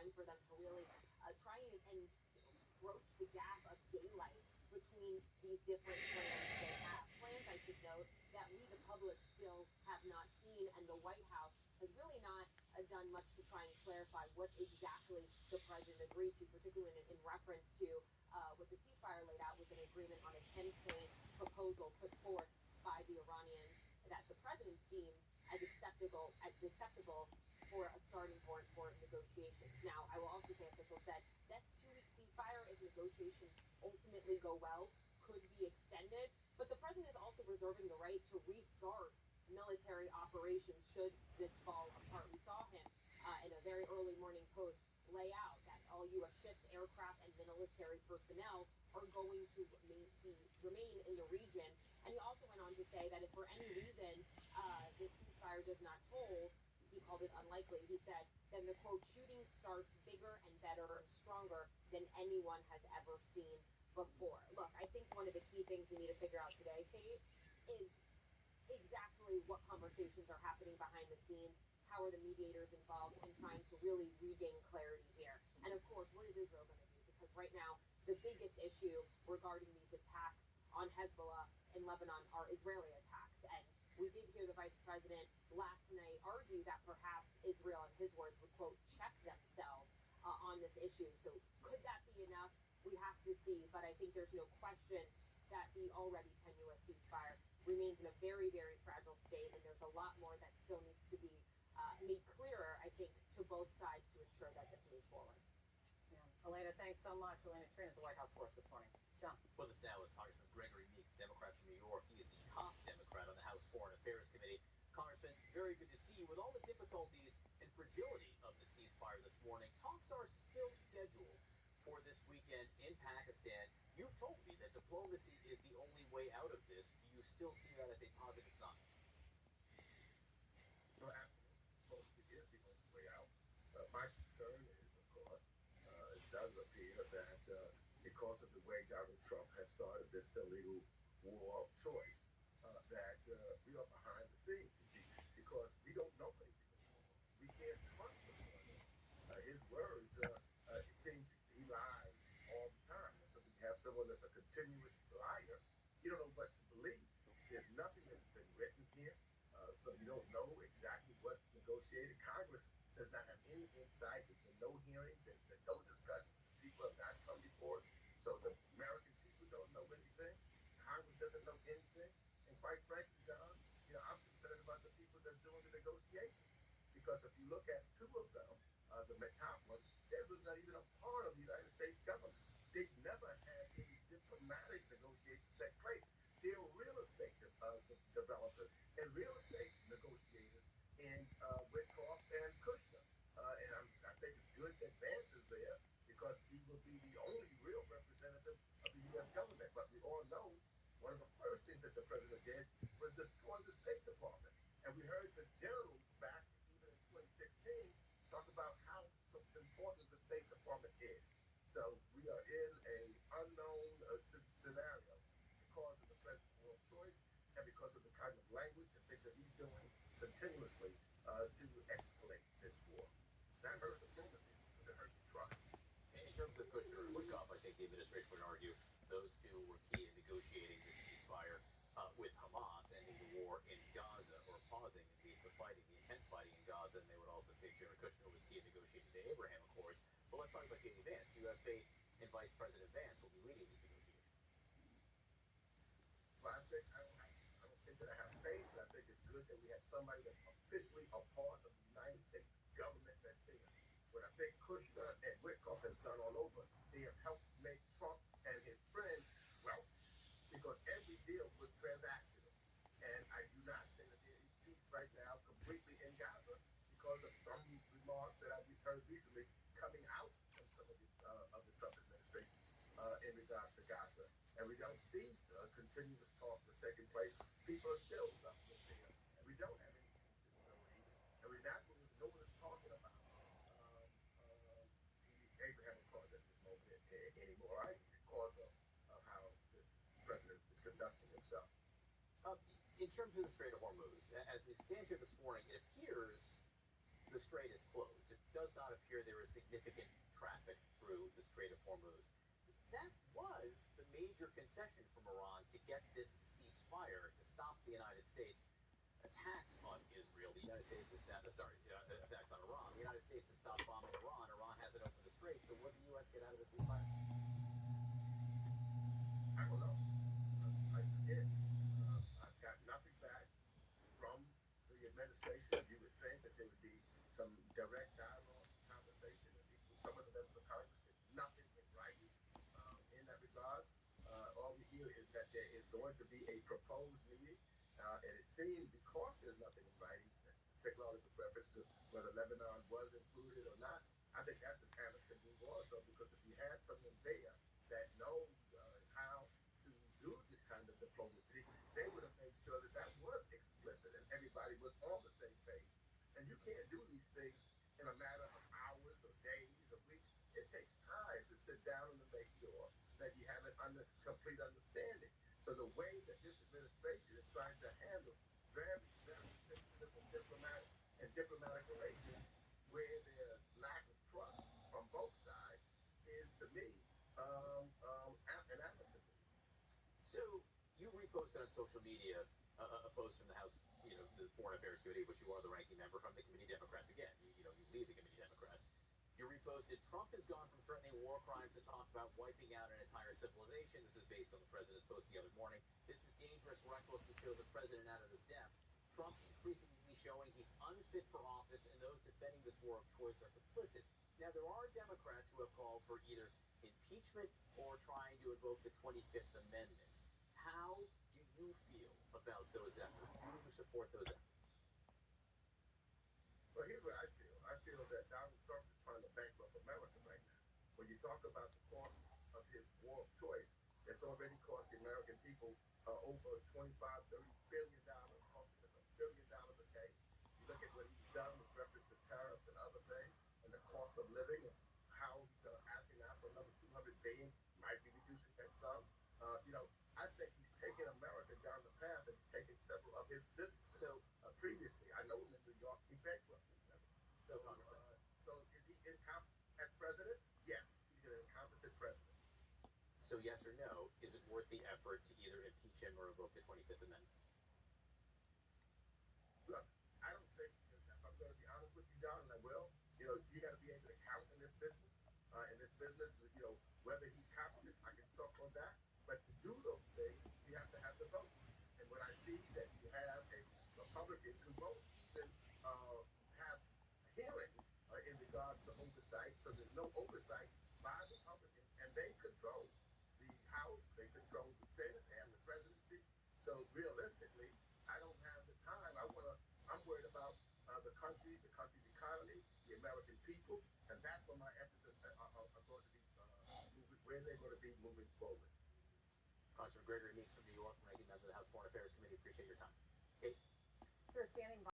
time for them to really try and broach the gap of daylight between these different plans they have. Plans, I should note, that we, the public, still have not seen, and the White House has really not done much to try and clarify what exactly the president agreed to, particularly in reference to what the ceasefire laid out was an agreement on a 10-point proposal put forth by the Iranians that the president deemed as acceptable for a starting point for negotiations. Now, I will also say, officials said that's 2-week ceasefire. If negotiations ultimately go well, could be extended. But the president is also reserving the right to restart military operations should this fall apart. We saw him in a very early morning post lay out that all U.S. ships, aircraft, and military personnel are going to remain in the region. And he also went on to say that if for any reason this ceasefire does not hold, he called it unlikely, he said, then the quote, shooting starts bigger and better and stronger than anyone has ever seen before. Look, I think one of the key things we need to figure out today, Kate, is exactly what conversations are happening behind the scenes, how are the mediators involved in trying to really regain clarity here. And of course, what is Israel going to do? Because right now, the biggest issue regarding these attacks on Hezbollah in Lebanon are Israeli attacks. And we did hear the vice president last night argue that perhaps Israel, in his words, would, quote, check themselves on this issue. So could that be enough? We have to see. But I think there's no question that the already tenuous ceasefire remains in a very, very fragile state. And there's a lot more that still needs to be made clearer, I think, to both sides to ensure that this moves forward. Yeah. Elena, thanks so much. Elena Trina at the White House for us this morning. John. With us now is Congressman Gregory Meeks, Democrat from New York. He is the top Democrat on the House Foreign Affairs Committee. Congressman, very good to see you. With all the difficulties and fragility of the ceasefire this morning, talks are still scheduled for this weekend in Pakistan. You've told me that diplomacy is the only way out of this. Do you still see that as a positive sign? No, absolutely. Diplomacy is the only way out. My concern is, of course, it does appear that because of the way Donald Trump has started this illegal war of choice, that we are behind the scenes because we don't know anything anymore. We can't trust him on this. His words, it seems he lies all the time. So when you have someone that's a continuous liar, you don't know what to believe. There's nothing that's been written here, so you don't know exactly what's negotiated. Congress does not have any insight. There's been no hearings. There's been no discussion. People have not come before. So the American people don't know anything. Congress doesn't know anything. And quite frankly, John, I'm concerned about the people that's doing the negotiations. Because if you look at two of them, the top one, they was not even a part of the United States government. They never had any diplomatic negotiations take place. They're real estate developers and real estate negotiators in Witkoff and Kushner. And I think it's good that Vance is there because he will be the only real representative of the U.S. government. But we all know one of the first things that the president did was destroy the State Department. And we heard the general back even in 2016 talk about how important the State Department is. So we are in a unknown scenario because of the president's world choice and because of the kind of language and things that he's doing continuously to escalate this war. That hurts diplomacy, but it hurts the trust. In terms of Kushner and Witkoff, I think the administration would argue those two were key in negotiating the ceasefire with Hamas, ending the war in Gaza, or pausing at least the fighting, the intense fighting in Gaza. And they would also say Jared Kushner was key in negotiating the Abraham Accords. But let's talk about J.D. Vance. Do you have faith in Vice President Vance will be leading these negotiations? Well, I don't think that I have faith, but I think it's good that we have somebody that's officially a part of the United States government that's there. What I think Kushner and Witkoff has done all over, they have helped make Trump and his friends wealthy because every deal was transactional. And I do not think that there is peace right now completely in Gaza because of some remarks that I've heard recently coming out from some of the Trump administration in regards to Gaza. And we don't see continuous talk that's taking place. People are still suffering there. And we don't have any peace in the Middle East. And we not no one is talking about the Abraham Accords at this moment anymore, right? Because of how this president is conducting himself. In terms of the Strait of Hormuz, as we stand here this morning, it appears the strait is closed. It does not appear there is significant traffic through the Strait of Hormuz. That was the major concession from Iran to get this ceasefire to stop the United States attacks on Israel. The United States is attacks on Iran. The United States has stopped bombing Iran. Iran hasn't opened the strait. So what did the U.S. get out of the ceasefire? I don't know. I've got nothing back from the administration. You would think that there would be some direct dialogue, conversation, and some of the members of Congress. There's nothing in writing in that regard. All we hear is that there is going to be a proposed meeting, and it seems because there's nothing in writing, particularly with reference to whether Lebanon was included or not, I think that's an Anderson move also, because if you had someone there that knows how to do this kind of diplomacy, they would have made sure that that was explicit and everybody was on the same page. And you can't do these things in a matter of hours or days or weeks. It takes time to sit down and to make sure that you have it under complete understanding. So the way that this administration is trying to handle very, very sensitive and diplomatic relations where there's lack of trust from both sides is, to me, an admirable. So you reposted on social media a post from the House, the Foreign Affairs Committee, which you are the ranking member from the Committee Democrats. Again, you lead the Committee Democrats. You reposted, Trump has gone from threatening war crimes to talk about wiping out an entire civilization. This is based on the president's post the other morning. This is dangerous, reckless. It shows a president out of his depth. Trump's increasingly showing he's unfit for office, and those defending this war of choice are complicit. Now, there are Democrats who have called for either impeachment or trying to invoke the 25th Amendment. How do you feel about those efforts? Do you support those efforts? Well, here's what I feel. I feel that Donald Trump is trying to bankrupt America right now. When you talk about the cost of his war of choice, it's already cost the American people over $25, $30 billion, costing us $1 billion a day. You look at what he's done with reference to tariffs and other things, and the cost of living, and how he's asking now for another $200 billion, might be reducing that sum. I think he's taken America down the path, and he's taken several of his businesses. So Previously, I know him in New York, he bankrupted them. So is he incompetent as president? Yes, he's an incompetent president. So yes or no, is it worth the effort to either impeach him or invoke the 25th Amendment? Look, I don't think, if I'm going to be honest with you, John, and I will, you got to be able to count in this business. Whether he's competent, I can talk on that. But to do those things, you have to have the vote. And when I see that you have a Republican who won't even have hearings in regards to oversight, so there's no oversight by Republicans, and they control the House, they control the Senate and the presidency. So realistically, I don't have the time. I'm worried about the country's economy, the American people, and that's where my emphasis are going to be where they're going to be moving forward. Congressman Gregory Meeks from New York, ranking member of the House Foreign Affairs Committee. Appreciate your time. Kate? You're standing by.